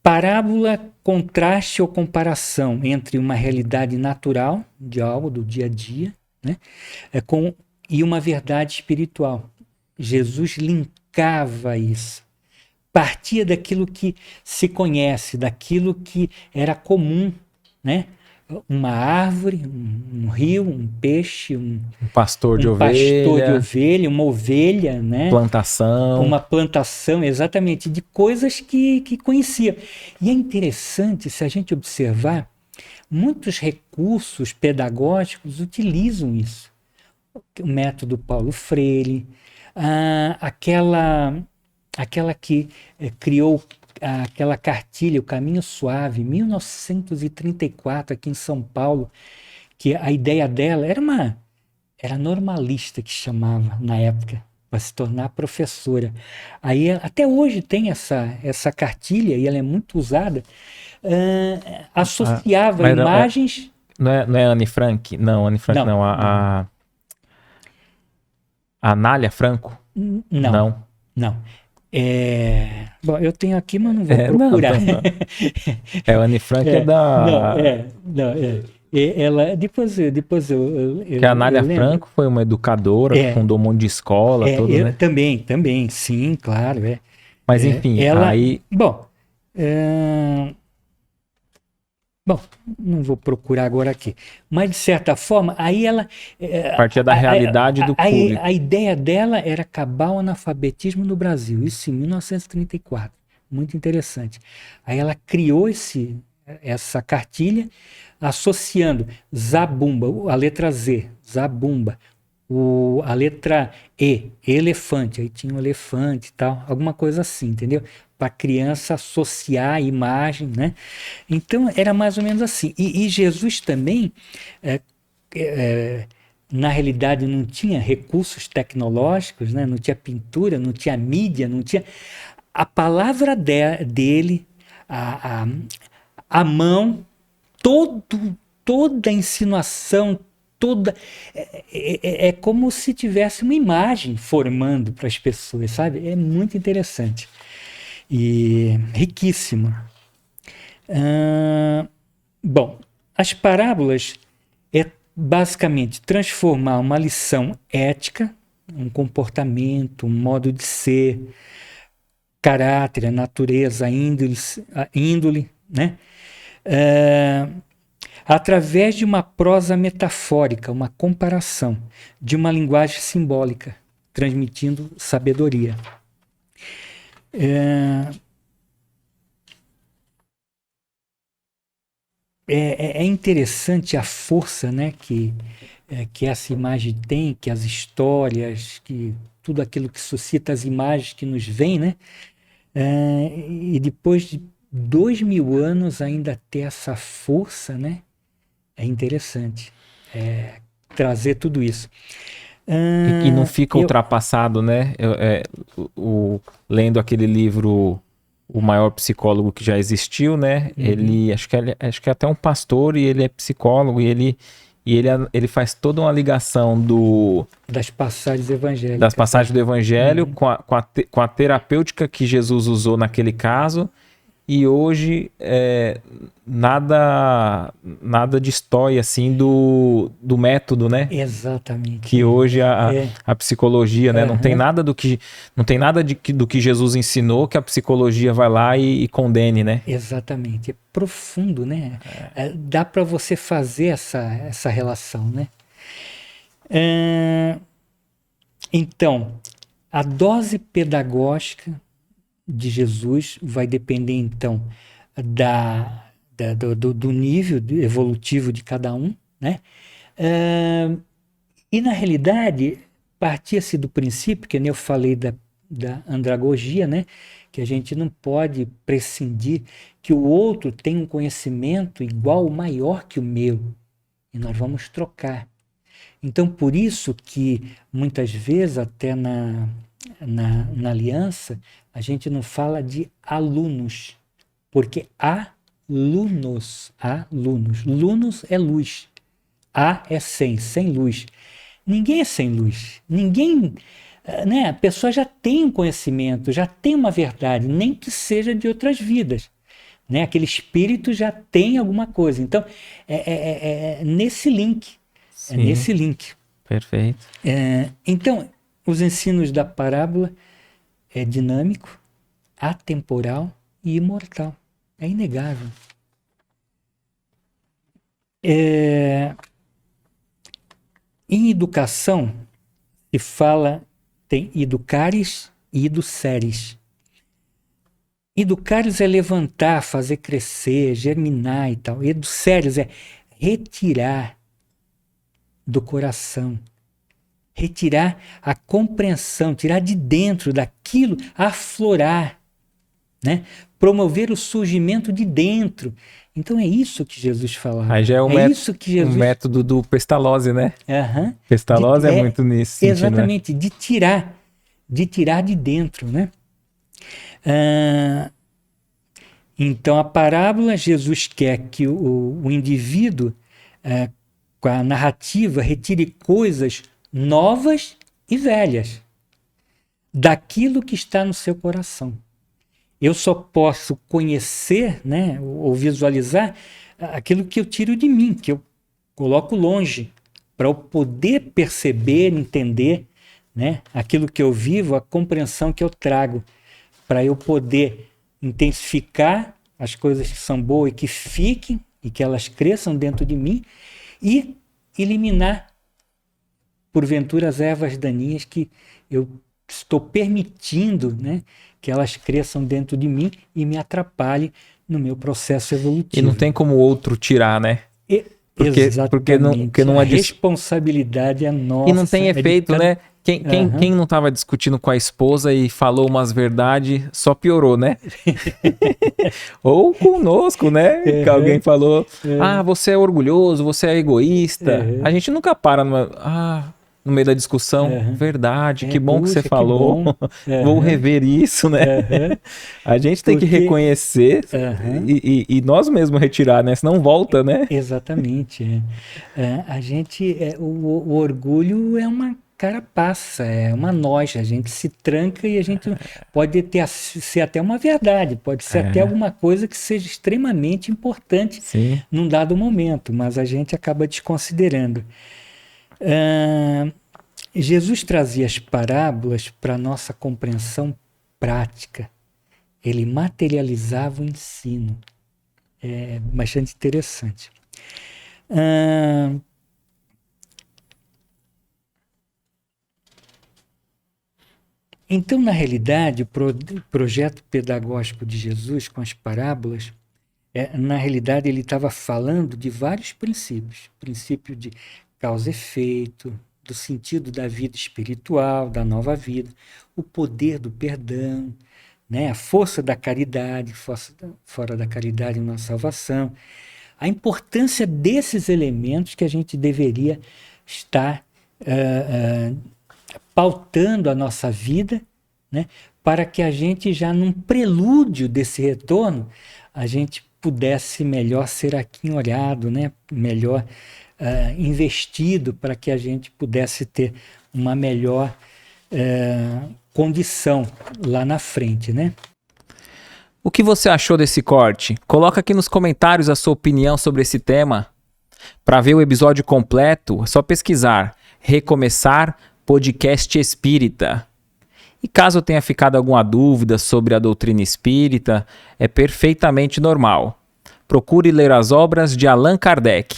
Parábola, contraste ou comparação entre uma realidade natural de algo do dia a dia, né, e uma verdade espiritual. Jesus linkava isso. Partia daquilo que se conhece, daquilo que era comum, né? Uma árvore, um rio, um peixe, Um pastor de pastor de ovelha, ovelha, uma ovelha, né? plantação. Uma plantação, exatamente, de coisas que conhecia. E é interessante, se a gente observar, muitos recursos pedagógicos utilizam isso. O método Paulo Freire, aquela que criou aquela cartilha, O Caminho Suave, em 1934, aqui em São Paulo, que a ideia dela era normalista, que chamava na época, para se tornar professora. Aí até hoje tem essa cartilha, e ela é muito usada, associava Mas imagens... não é Anne Frank? Não, Anne Frank não. A Anália Franco? Não. Bom, eu tenho aqui, mas não vou procurar. Não. A Anne Frank é da... Ela, depois que a Anália Franco foi uma educadora, que fundou um monte de escola, tudo, né? Também, sim, claro. Mas enfim, ela, aí... Bom, não vou procurar agora aqui. Mas, de certa forma, aí ela... partia da realidade do público. A ideia dela era acabar o analfabetismo no Brasil, isso em 1934. Muito interessante. Aí ela criou essa cartilha, associando Zabumba, a letra Z, Zabumba, a letra E, elefante, aí tinha um elefante e tal, alguma coisa assim, entendeu? Para a criança associar a imagem, né? Então era mais ou menos assim. E Jesus também, na realidade, não tinha recursos tecnológicos, né? Não tinha pintura, não tinha mídia, não tinha... A palavra dele, a mão, toda a insinuação, é como se tivesse uma imagem formando para as pessoas, sabe? É muito interessante e riquíssimo. Bom, as parábolas é basicamente transformar uma lição ética, um comportamento, um modo de ser, caráter, a natureza, a índole, né? Através de uma prosa metafórica, uma comparação, de uma linguagem simbólica, transmitindo sabedoria. É interessante a força, né, que essa imagem tem, que as histórias, que tudo aquilo que suscita as imagens que nos vêm, né? E depois de 2000 anos ainda ter essa força, né? É interessante trazer tudo isso. E não fica ultrapassado, né? Lendo aquele livro O Maior Psicólogo que Já Existiu, né? Ele acho que é até um pastor e ele é psicólogo e ele faz toda uma ligação das passagens evangélicas. Das passagens do evangelho com a terapêutica que Jesus usou naquele caso. E hoje nada destoia assim do método, né? Exatamente. Que hoje a psicologia, né? Não tem nada do que Jesus ensinou que a psicologia vai lá e condene, né? Exatamente. É profundo, né? Dá para você fazer essa relação, né? Então, a dose pedagógica de Jesus vai depender, então, do nível evolutivo de cada um, né? E, na realidade, partia-se do princípio, que nem eu falei da andragogia, né? Que a gente não pode prescindir que o outro tem um conhecimento igual ou maior que o meu, e nós vamos trocar. Então, por isso que, muitas vezes, até na aliança, a gente não fala de alunos, porque alunos, lunos é luz, é sem luz. Ninguém é sem luz, ninguém, né? A pessoa já tem um conhecimento, já tem uma verdade, nem que seja de outras vidas, né? Aquele espírito já tem alguma coisa. Então, nesse link. Sim. É nesse link. Perfeito. Então, os ensinos da parábola é dinâmico, atemporal e imortal. É inegável. Em educação, se fala, tem educares e educeres. Educares é levantar, fazer crescer, germinar e tal. Educeres é retirar do coração, retirar a compreensão, tirar de dentro daquilo, aflorar, né? Promover o surgimento de dentro. Então é isso que Jesus falava. Aí já é isso que Jesus... o método do Pestalozzi, né? Uhum. Pestalozzi é muito nisso sentido, exatamente, né? de tirar de dentro, né? Então a parábola, Jesus quer que o indivíduo, com a narrativa, retire coisas novas e velhas daquilo que está no seu coração. Eu só posso conhecer, né, ou visualizar aquilo que eu tiro de mim, que eu coloco longe, para eu poder perceber, entender, né, aquilo que eu vivo, a compreensão que eu trago, para eu poder intensificar as coisas que são boas e que fiquem, e que elas cresçam dentro de mim, e eliminar, porventura, as ervas daninhas que eu estou permitindo, né, que elas cresçam dentro de mim e me atrapalhem no meu processo evolutivo. E não tem como outro tirar, né? Porque não a responsabilidade é nossa. E não tem efeito, né? Quem não estava discutindo com a esposa e falou umas verdades, só piorou, né? Ou conosco, né? Que alguém falou, você é orgulhoso, você é egoísta. A gente nunca para no meio da discussão. Verdade, que bom que você falou. Vou rever isso, né? A gente tem que reconhecer e nós mesmos retirar, né? Senão volta, né? Exatamente. A gente, o orgulho é uma carapaça, é uma noja, a gente se tranca e a gente pode ser até uma verdade, pode ser até alguma coisa que seja extremamente importante num dado momento, mas a gente acaba desconsiderando. Jesus trazia as parábolas para a nossa compreensão prática, ele materializava o ensino, é bastante interessante. Então, na realidade, o projeto pedagógico de Jesus com as parábolas, na realidade, ele estava falando de vários princípios. Princípio de causa e efeito, do sentido da vida espiritual, da nova vida, o poder do perdão, né? A força da caridade, fora da caridade na salvação. A importância desses elementos que a gente deveria estar pautando a nossa vida, né, para que a gente já num prelúdio desse retorno, a gente pudesse melhor ser aquinhoado, né, melhor investido para que a gente pudesse ter uma melhor condição lá na frente, né? O que você achou desse corte? Coloca aqui nos comentários a sua opinião sobre esse tema. Para ver o episódio completo, é só pesquisar Recomeçar Podcast Espírita. E caso tenha ficado alguma dúvida sobre a doutrina espírita, é perfeitamente normal. Procure ler as obras de Allan Kardec.